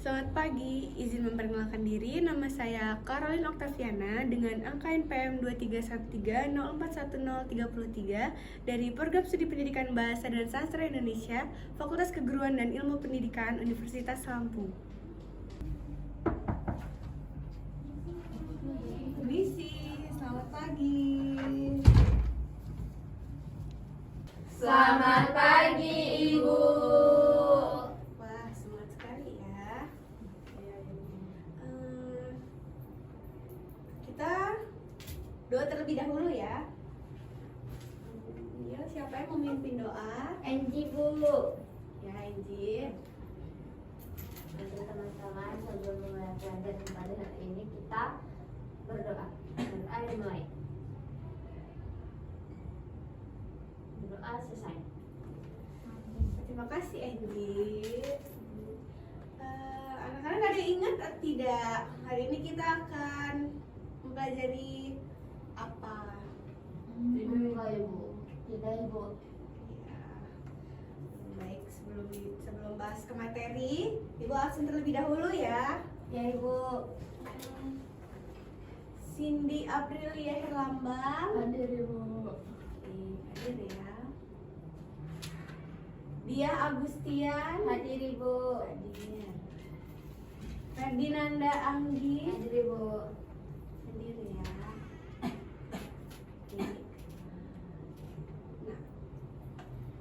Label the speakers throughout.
Speaker 1: Selamat pagi, izin memperkenalkan diri. Nama saya Caroline Octaviana dengan angka NPM 2313041033 dari Program Studi Pendidikan Bahasa dan Sastra Indonesia, Fakultas Keguruan dan Ilmu Pendidikan Universitas Lampung. Permisi, selamat pagi.
Speaker 2: Selamat pagi, Ibu.
Speaker 1: Wah, semangat sekali ya. Kita doa terlebih dahulu ya. Ya, siapa yang mau memimpin doa?
Speaker 2: Enji, Bu.
Speaker 1: Ya, Inji.
Speaker 2: Untuk teman-teman, sebelum mulai pelajaran pada hari ini kita berdoa. Berdoa dimulai. Berdoa selesai.
Speaker 1: Terima kasih, Angie. Anak-anak ada yang ingat atau tidak? Hari ini kita akan mempelajari apa?
Speaker 2: Tidak, Ibu. Tidak, Ibu.
Speaker 1: Ya. Baik, sebelum bahas ke materi, Ibu absen terlebih dahulu ya.
Speaker 2: Ya, Ibu.
Speaker 1: Cindy Aprilia Herlambang.
Speaker 2: Hadir, Ibu.
Speaker 1: Hadir ya. Dia Agustian.
Speaker 2: Hadir, Ibu.
Speaker 1: Hadir. Ferdinanda Anggi.
Speaker 2: Hadir, Ibu.
Speaker 1: Hadir ya. Oke. Nah,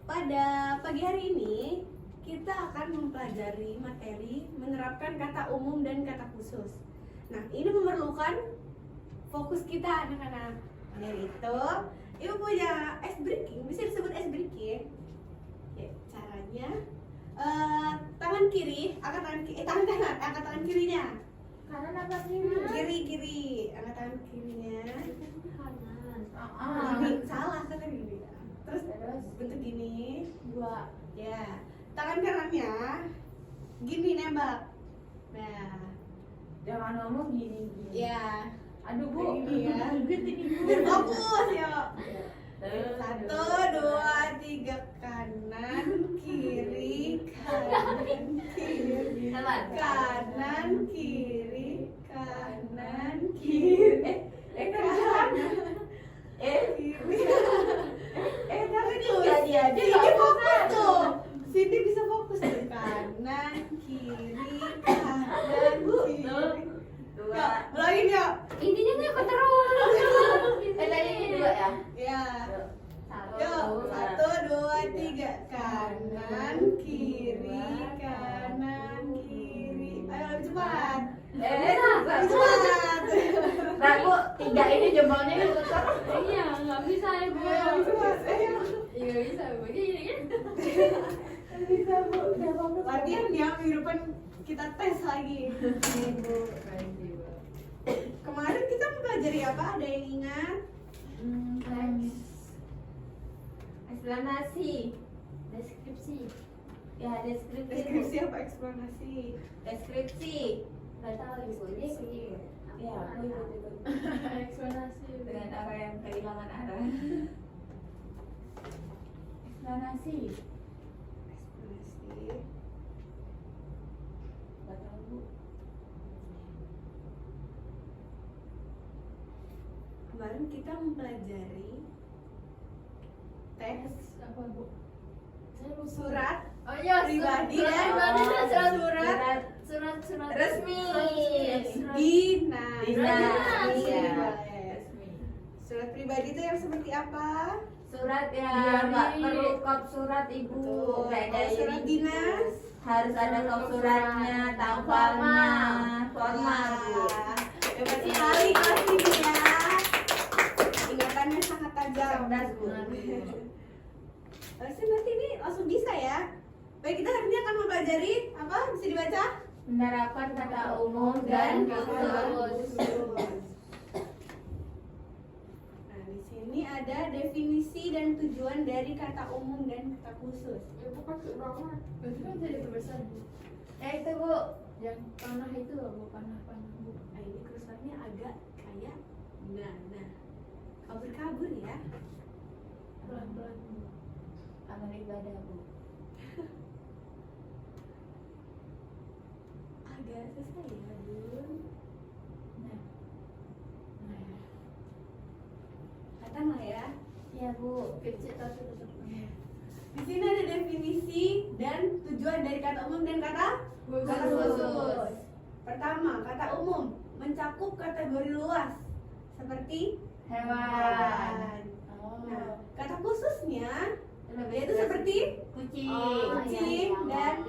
Speaker 1: pada pagi hari ini kita akan mempelajari materi menerapkan kata umum dan kata khusus. Nah, ini memerlukan fokus kita anak-anak. Yaitu, Ibu punya ice breaking, bisa disebut ice breaking. Ya, caranya tangan kiri angkat tangan kiri, tangan kanan angkat tangan kirinya.
Speaker 2: Kanan apa kiri?
Speaker 1: Kiri, angkat tangan kirinya.
Speaker 2: Kanan.
Speaker 1: Gini, salah kan gini. Terus bentuk gini.
Speaker 2: Dua.
Speaker 1: Ya, tangan kanannya gini nembak. Nah,
Speaker 3: Jangan ngomong gini.
Speaker 1: ya.
Speaker 3: Aduh, Bu.
Speaker 1: Gini ya. Biar fokus ya. 1, 2, 3 kanan kiri kanan kiri kanan kiri kanan kiri kanan kiri. Tapi tuh Cindy fokus tuh. Cindy bisa fokus tuh. Kanan kiri kanan kiri. Yuk, ulangin yuk.
Speaker 2: Intinya ngikut terus. Tadi ini dua ya?
Speaker 1: Ya. Yuk, 1, 2, 3 kanan kiri kanan kiri. Ayo lebih cepat. Lebih cepat.
Speaker 3: Nah, Bu, 3 ini jempolnya diputar.
Speaker 2: Iya, nggak bisa ya, Bu.
Speaker 1: Ayo lebih cepat. Ayo.
Speaker 2: Iya bisa begini kan?
Speaker 1: Bisa, Bu. Latihan ya, minggu depan kita tes lagi. Kemarin kita mempelajari apa? Ada yang ingat?
Speaker 2: Eksplanasi, deskripsi. Ya, deskripsi.
Speaker 1: Deskripsi apa eksplanasi?
Speaker 2: Deskripsi. Nggak tahu Ibu, ini begini.
Speaker 3: Ya, aku ikut.
Speaker 2: Eksplanasi.
Speaker 3: Dengan arah yang kehilangan arah. Eksplanasi.
Speaker 1: Eksplanasi.
Speaker 3: Gak tahu, Bu.
Speaker 1: Kemarin kita mempelajari teks
Speaker 2: Apa, Bu? Saya lupa.
Speaker 1: surat
Speaker 2: Oh iya,
Speaker 1: pribadi
Speaker 2: surat
Speaker 1: dan
Speaker 2: pribadi dan
Speaker 1: surat
Speaker 3: Resmi.
Speaker 1: dinas.
Speaker 3: Dinas.
Speaker 1: Iya.
Speaker 3: Iya.
Speaker 1: Surat pribadi itu yang seperti apa?
Speaker 3: Surat ya,
Speaker 2: Diary.
Speaker 3: Mbak, perlu kop surat, Ibu.
Speaker 1: Betul.
Speaker 3: Kayak
Speaker 1: Kalau
Speaker 3: dari
Speaker 1: surat dinas
Speaker 3: harus ada kop suratnya, tanggalnya, formal, Bu.
Speaker 1: Hebat sekali kelas ini ya. Ingatannya sangat tajam.
Speaker 3: Cerdas, Bu.
Speaker 1: Harusnya berarti ini langsung bisa ya. Baik, kita hari ini akan mempelajari apa? Bisa dibaca?
Speaker 3: Menerapkan kata umum dan
Speaker 1: kata
Speaker 3: khusus.
Speaker 1: khusus. Nah, di sini ada definisi dan tujuan dari kata umum dan kata khusus.
Speaker 2: Ya, Bu, pakai banget. Berarti kan jadi terbesar, Bu.
Speaker 3: Itu, Bu.
Speaker 2: Yang panah itu loh, Bu, panah-panah, Bu.
Speaker 1: Nah, ini kerusakannya agak kayak kabur-kabur ya.
Speaker 2: Pelan-pelan, Bu.
Speaker 3: Amal ibadah, Bu.
Speaker 1: agak susah ya, Bun. Kelihatan lah ya.
Speaker 2: Iya Bu.
Speaker 3: Kecil tapi tetap.
Speaker 1: Di sini ada definisi dan tujuan dari kata umum dan kata khusus. Pertama, kata umum mencakup kategori luas seperti
Speaker 3: Hewan.
Speaker 1: Nah, kata khususnya yaitu seperti
Speaker 3: Kucing.
Speaker 1: kucing dan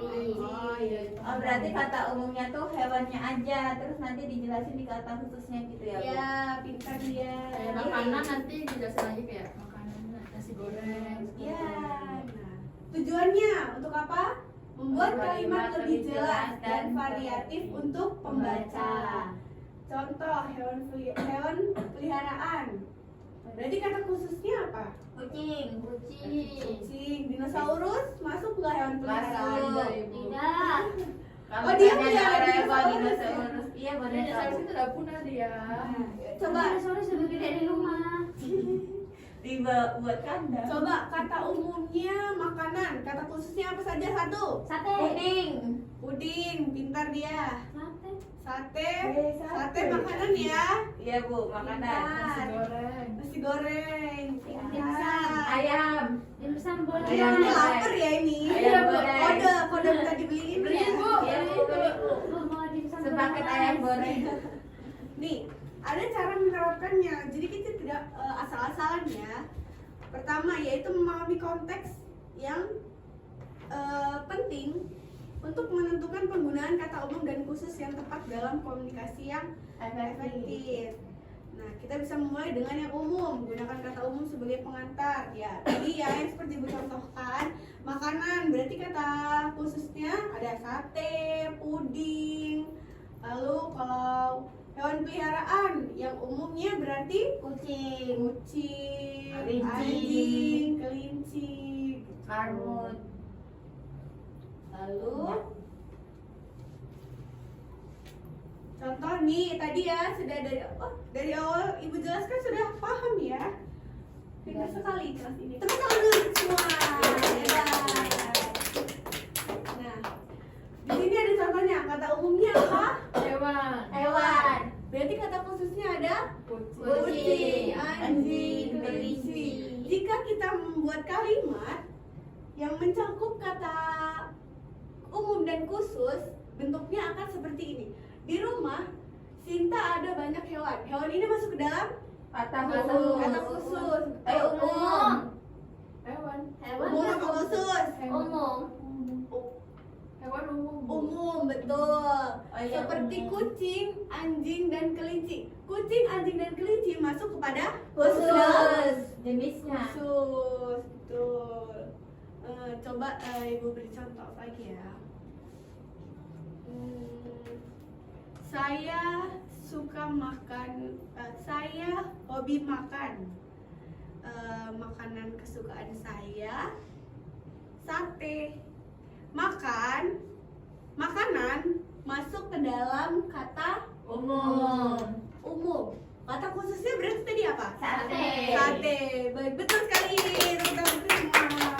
Speaker 3: Oh, berarti kata umumnya tuh hewannya aja, terus nanti dijelasin di kata khususnya gitu ya, Bu?
Speaker 1: ya, pintar dia.
Speaker 4: Kayak makanan nanti dijelasin lagi kayak makanan nasi goreng.
Speaker 1: Ya. Nah, tujuannya untuk apa? Membuat kalimat lebih jelas dan variatif untuk pembaca. Contoh hewan peliharaan. Berarti kata khususnya apa?
Speaker 3: Kucing.
Speaker 2: Kucing.
Speaker 1: Kucing. Dinosaurus masuk nggak hewan peliharaan?
Speaker 3: Masuk.
Speaker 2: Tidak.
Speaker 3: Kalau
Speaker 1: Oh, dia
Speaker 3: misalnya
Speaker 1: punya
Speaker 3: ada
Speaker 1: dinosaurus ya?
Speaker 3: dinosaurus. Iya,
Speaker 4: Jadi
Speaker 3: benar.
Speaker 4: dinosaurus itu udah punah dia.
Speaker 1: Coba
Speaker 2: Dinosaurus lebih gede di rumah.
Speaker 3: Buat kandang.
Speaker 1: Coba kata umumnya makanan, kata khususnya apa saja? Satu.
Speaker 2: Sate.
Speaker 3: Puding.
Speaker 1: Puding, pintar dia.
Speaker 2: Sate.
Speaker 1: Sate,
Speaker 3: Sate.
Speaker 1: sate makanan ya.
Speaker 3: Iya, Bu, makanan.
Speaker 1: Pintar.
Speaker 4: Nasi goreng.
Speaker 1: Nasi goreng.
Speaker 2: Dimsum.
Speaker 3: Ayam.
Speaker 2: Dimsum boleh.
Speaker 3: Ayam
Speaker 1: Ini
Speaker 3: goreng.
Speaker 1: lapar ya ini.
Speaker 3: Ayam goreng.
Speaker 1: Kode minta dibeliin
Speaker 4: Beliin,
Speaker 1: ya.
Speaker 4: Bu.
Speaker 3: Iya, Bu, beli, Bu.
Speaker 2: Bu, mau dimsum
Speaker 3: Sepaket
Speaker 2: berapa?
Speaker 3: ayam goreng.
Speaker 1: Nih, ada cara menerapkannya. Jadi kita tidak asal-asalan ya. Pertama yaitu memahami konteks yang penting untuk menentukan penggunaan kata umum dan khusus yang tepat dalam komunikasi yang efektif. Nah, kita bisa memulai dengan yang umum, gunakan kata umum sebagai pengantar. Ya, tadi ya yang seperti dicontohkan, makanan berarti kata khususnya ada sate, puding. Lalu kalau hewan peliharaan yang umumnya berarti
Speaker 3: Kucing.
Speaker 1: kucing,
Speaker 3: Kelinci.
Speaker 1: anjing, kelinci.
Speaker 3: Marmut.
Speaker 1: Lalu contoh nih tadi ya sudah dari awal ibu jelaskan sudah paham ya. Pintar sekali kelas ini. Tepuk tangan dulu semua. Hebat. Nah, di sini ada contohnya. Kata umumnya apa?
Speaker 4: Hewan.
Speaker 3: Hewan.
Speaker 1: Berarti kata khususnya ada
Speaker 4: Kucing.
Speaker 1: kucing, anjing,
Speaker 3: Anjing,
Speaker 1: kelinci.
Speaker 3: kelinci.
Speaker 1: Jika kita membuat kalimat yang mencakup kata umum dan khusus, bentuknya akan seperti ini. Di rumah, Sinta ada banyak hewan. Hewan ini masuk ke dalam
Speaker 3: Kata
Speaker 1: kata
Speaker 3: khusus.
Speaker 1: khusus.
Speaker 3: Umum.
Speaker 4: Hewan.
Speaker 2: Hewan
Speaker 1: Umum
Speaker 2: kan
Speaker 1: apa khusus?
Speaker 2: umum.
Speaker 4: Hewan umum.
Speaker 1: Umum, betul.
Speaker 3: Oh iya,
Speaker 1: Seperti
Speaker 3: umum.
Speaker 1: kucing, anjing, dan kelinci. Kucing, anjing, dan kelinci masuk kepada
Speaker 3: Khusus. Jenisnya.
Speaker 1: khusus, betul. Coba ibu beri contoh lagi ya. Saya suka makan, saya hobi makan. Makanan kesukaan saya sate. Makanan masuk ke dalam kata
Speaker 3: Umum.
Speaker 1: umum. Kata khususnya berarti tadi apa?
Speaker 3: Sate.
Speaker 1: Sate. Baik, betul sekali. Teman-teman semua.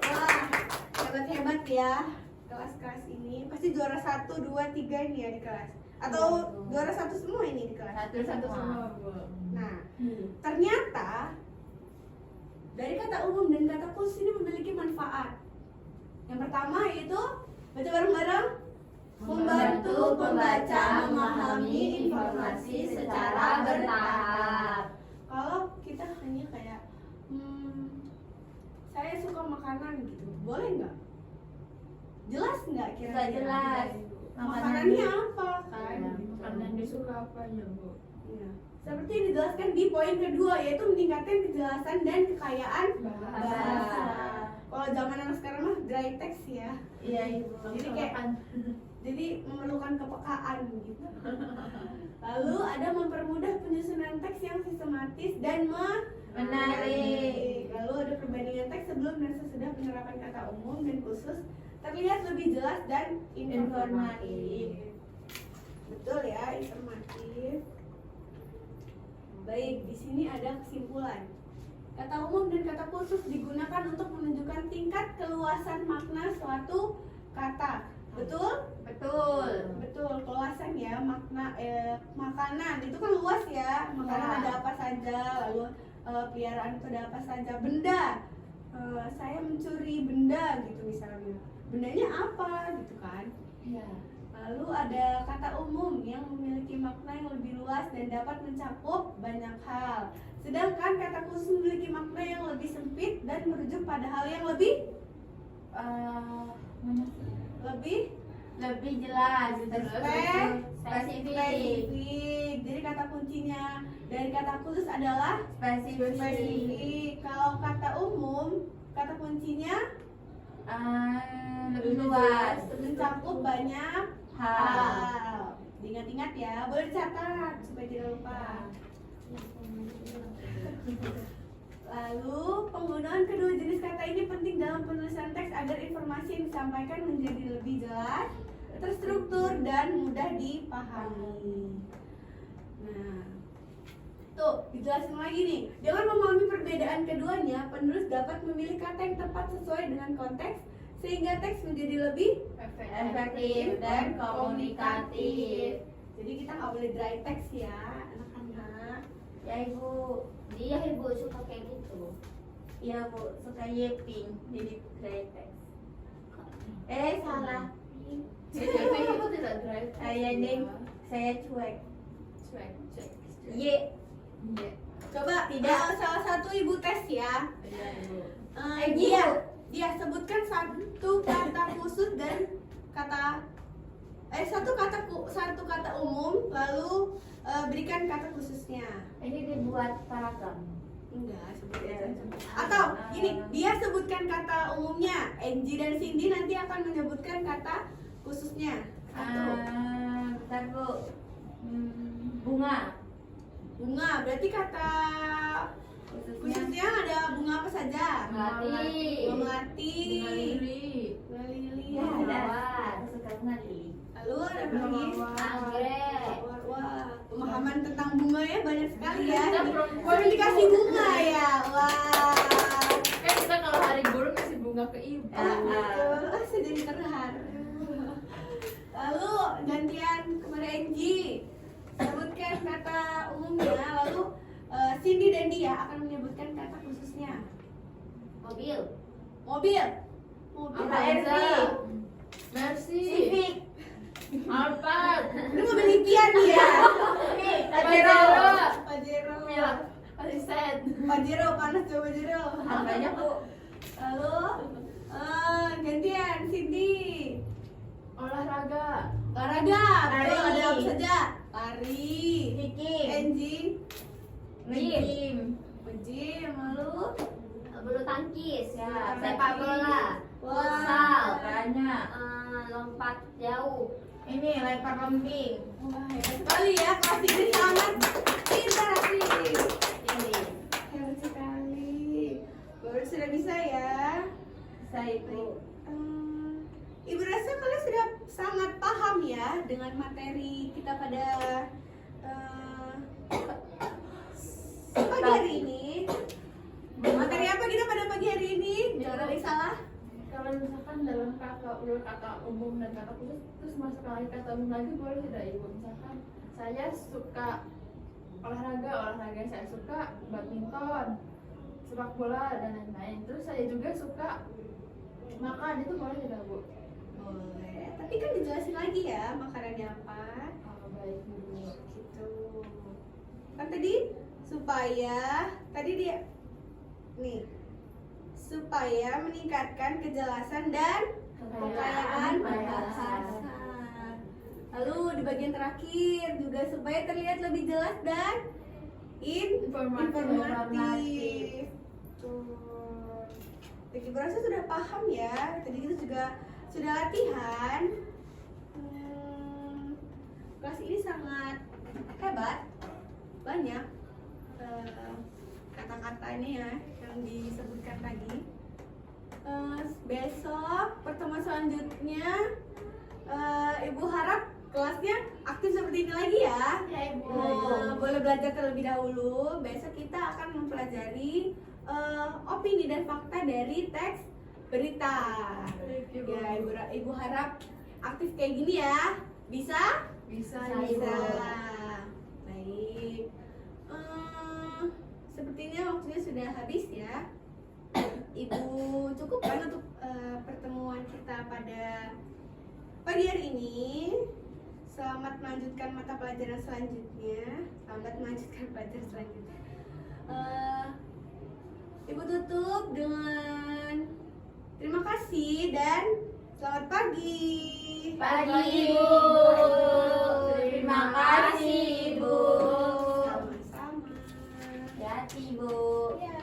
Speaker 1: Wah, hebat-hebat ya. Kelas-kelas ini pasti juara 1, 2, 3 ini ya di kelas. Atau juara 1 semua ini di kelas.
Speaker 4: Satu semua, Bu.
Speaker 1: Nah, ternyata dari kata umum dan kata khusus ini memiliki manfaat. Yang pertama yaitu baca bareng-bareng, membantu pembaca memahami informasi secara bertahap. Kalau kita hanya kayak saya suka makanan gitu, boleh nggak? Jelas nggak kira-kira?
Speaker 3: Nggak jelas.
Speaker 1: Makanannya apa kan?
Speaker 4: Makanan yang disuka apa ya, Bu?
Speaker 1: Ya. Seperti yang dijelaskan di poin kedua, yaitu meningkatkan kejelasan dan kekayaan bahasa. Kalau zaman anak sekarang mah dry text ya,
Speaker 3: Iya, Ibu.
Speaker 1: Jadi kayak- jadi memerlukan kepekaan gitu. Lalu ada mempermudah penyusunan teks yang sistematis dan
Speaker 3: Menarik.
Speaker 1: Lalu ada perbandingan teks sebelum dan sesudah penerapan kata umum dan khusus terlihat lebih jelas dan informatif. Betul ya, informatif. Baik, di sini ada kesimpulan. Kata umum dan kata khusus digunakan untuk menunjukkan tingkat keluasan makna suatu kata. Betul?
Speaker 3: Betul.
Speaker 1: betul, keluasan ya, makna makanan itu kan luas ya. Makanan
Speaker 3: Ya.
Speaker 1: ada apa saja, lalu peliharaan itu ada apa saja. Benda, saya mencuri benda gitu misalnya. Bendanya apa gitu kan.
Speaker 3: Ya.
Speaker 1: Lalu ada kata umum yang memiliki makna yang lebih luas dan dapat mencakup banyak hal. Sedangkan kata khusus memiliki makna yang lebih sempit dan merujuk pada hal yang lebih
Speaker 3: Lebih jelas,
Speaker 1: spesifik.
Speaker 3: spesifik,
Speaker 1: Jadi kata kuncinya dari kata khusus adalah spesifik. Kalau kata umum, kata kuncinya
Speaker 3: lebih luas,
Speaker 1: mencakup banyak hal. Ingat-ingat ya, boleh dicatat supaya tidak lupa. Lalu penggunaan kedua jenis kata ini penting dalam penulisan teks agar informasi yang disampaikan menjadi lebih jelas, terstruktur dan mudah dipahami. Nah, tuh dijelasin lagi nih. Dengan memahami perbedaan keduanya, penulis dapat memilih kata yang tepat sesuai dengan konteks sehingga teks menjadi lebih
Speaker 3: efektif dan komunikatif.
Speaker 1: Jadi kita nggak boleh dry text ya, anak-anak.
Speaker 3: Ya Ibu,
Speaker 2: Iya ibu suka kayak gitu.
Speaker 3: iya Bu, suka yeping jadi dry text. Salah.
Speaker 4: Jadi itu tidak drive.
Speaker 3: Ya ding, saya cuek.
Speaker 4: Cuek, cek.
Speaker 3: Ye.
Speaker 4: Iya.
Speaker 1: Coba
Speaker 3: Tidak.
Speaker 1: salah satu ibu tes ya.
Speaker 4: Iya, Ibu.
Speaker 1: Dia sebutkan satu kata khusus dan satu kata umum, lalu berikan kata khususnya.
Speaker 2: Ini dibuat paragraf.
Speaker 1: Enggak, sebutkan. Atau gini, dia sebutkan kata umumnya, Angie dan Cindy nanti akan menyebutkan kata khususnya. Satu.
Speaker 3: Bentar Bu. Bunga.
Speaker 1: Bunga, berarti kata khususnya ada bunga apa saja?
Speaker 2: Melati.
Speaker 1: Bunga melati.
Speaker 4: Bunga lili.
Speaker 1: Bunga lili.
Speaker 3: Ya, ada.
Speaker 2: Mawar.
Speaker 3: Aku suka bunga lili.
Speaker 1: Lalu ada apa lagi?
Speaker 2: Anggrek.
Speaker 1: Wah, pemahaman tentang bunga ya banyak sekali ya.
Speaker 4: Kita perempuan.
Speaker 1: Baru dikasih bunga ya. Wah.
Speaker 4: Kan kita kalau hari guru kasih bunga ke ibu.
Speaker 1: Betul. Saya jadi terharu. Lalu gantian kepada Angie. Sebutkan kata umumnya, lalu Cindy dan dia akan menyebutkan kata khususnya.
Speaker 2: Mobil.
Speaker 1: Mobil. Mobil.
Speaker 3: Apa, Ervi?
Speaker 4: Mercy.
Speaker 3: Civic.
Speaker 4: Alphard.
Speaker 1: Ini mobil impian ya.
Speaker 3: Nih,
Speaker 4: Pajero.
Speaker 3: Pajero.
Speaker 1: Pajero.
Speaker 4: Mila. Aliset.
Speaker 1: Pajero panas coba Pajero.
Speaker 3: Banyak Bu.
Speaker 1: Lalu gantian Cindy.
Speaker 4: Olahraga.
Speaker 1: Olahraga. Betul,
Speaker 3: Lari.
Speaker 1: ada apa saja? Lari.
Speaker 3: Viking.
Speaker 1: Angie.
Speaker 3: Nge-gym.
Speaker 1: Gym. Lalu
Speaker 2: Bulu tangkis.
Speaker 3: Ya,
Speaker 2: Sepak bola.
Speaker 1: Wah.
Speaker 2: Futsal.
Speaker 3: Banyak.
Speaker 2: Lompat jauh.
Speaker 3: Ini lempar lembing.
Speaker 1: Wah, hebat sekali ya, kelas ini sangat interaktif.
Speaker 3: Ini.
Speaker 1: Hebat sekali. Baru sudah bisa ya.
Speaker 3: Saya Ibu.
Speaker 1: Ibu rasa kalian sudah sangat paham ya dengan materi kita pada pagi hari ini. Materi apa kita pada pagi hari ini? Jangan ada yang salah.
Speaker 4: Kalau misalkan dalam kata umum dan kata khusus terus masuk lagi kata umum lagi boleh tidak ibu? Misalkan saya suka olahraga yang saya suka badminton, sepak bola dan lain-lain. Terus saya juga suka makan, itu boleh tidak Bu?
Speaker 1: Boleh. Tapi kan dijelasin lagi ya makanannya apa.
Speaker 4: Oh, baik Bu.
Speaker 1: Gitu. Kan tadi supaya meningkatkan kejelasan dan kekayaan bahasa. Lalu di bagian terakhir juga supaya terlihat lebih jelas dan informatif. Tuh. Jadi berasa sudah paham ya. Tadi kita juga sudah latihan. Kelas ini sangat hebat. Banyak kata-katanya ya yang disebutkan tadi. Besok pertemuan selanjutnya Ibu harap kelasnya aktif seperti ini lagi ya.
Speaker 2: Ya ibu.
Speaker 1: Boleh belajar terlebih dahulu. Besok kita akan mempelajari opini dan fakta dari teks berita. Ya ibu harap aktif kayak gini ya. Bisa?
Speaker 4: Bisa,
Speaker 2: Bisa,
Speaker 4: Ibu.
Speaker 1: Bisa. Baik. Sepertinya waktunya sudah habis ya. Ibu cukupkan untuk pertemuan kita pada pagi hari ini. Selamat melanjutkan mata pelajaran selanjutnya. Selamat melanjutkan pelajaran selanjutnya. Ibu tutup dengan terima kasih dan selamat pagi.
Speaker 3: Pagi Ibu. Terima kasih Ibu.
Speaker 1: Sama-sama.
Speaker 3: Hati-hati Ibu.
Speaker 1: Ya.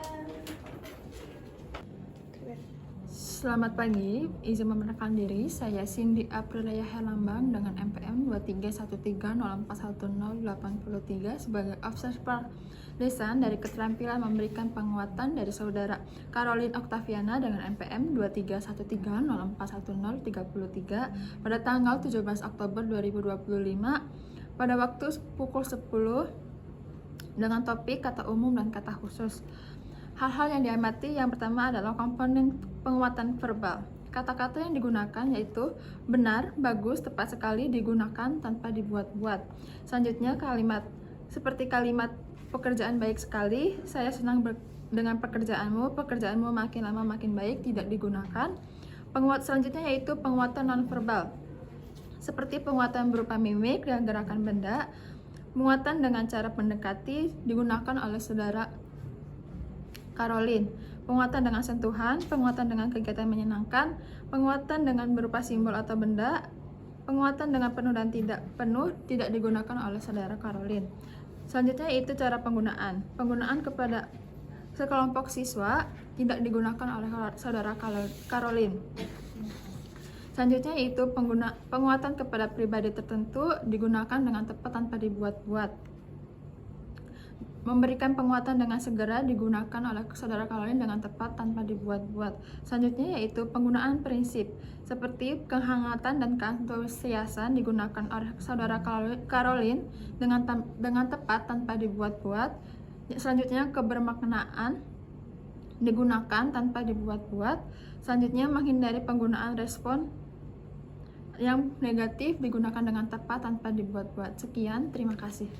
Speaker 5: Selamat pagi, izin memperkenalkan diri. Saya Cindy Aprilia Herlambang dengan MPM 2313041083 sebagai observer desain dari keterampilan memberikan penguatan dari saudara Caroline Octaviana dengan MPM 2313041033 pada tanggal 17 Oktober 2025 pada waktu pukul 10 dengan topik kata umum dan kata khusus. Hal-hal yang diamati yang pertama adalah komponen penguatan verbal. Kata-kata yang digunakan yaitu benar, bagus, tepat sekali digunakan tanpa dibuat-buat. Selanjutnya kalimat seperti kalimat pekerjaan baik sekali, saya senang dengan pekerjaanmu makin lama makin baik tidak digunakan. Penguat selanjutnya yaitu penguatan nonverbal. Seperti penguatan berupa mimik dan gerakan benda. Penguatan dengan cara mendekati digunakan oleh saudara Caroline. Penguatan dengan sentuhan, penguatan dengan kegiatan menyenangkan, penguatan dengan berupa simbol atau benda, penguatan dengan penuh dan tidak penuh tidak digunakan oleh saudara Caroline. Selanjutnya yaitu cara penggunaan. Penggunaan kepada sekelompok siswa tidak digunakan oleh saudara Caroline. Selanjutnya yaitu penguatan kepada pribadi tertentu digunakan dengan tepat tanpa dibuat-buat. Memberikan penguatan dengan segera digunakan oleh saudara Caroline dengan tepat tanpa dibuat-buat. Selanjutnya yaitu penggunaan prinsip seperti kehangatan dan keantusiasan digunakan oleh saudara Caroline dengan tepat tanpa dibuat-buat. Selanjutnya kebermaknaan digunakan tanpa dibuat-buat. Selanjutnya menghindari penggunaan respon yang negatif digunakan dengan tepat tanpa dibuat-buat. Sekian, terima kasih.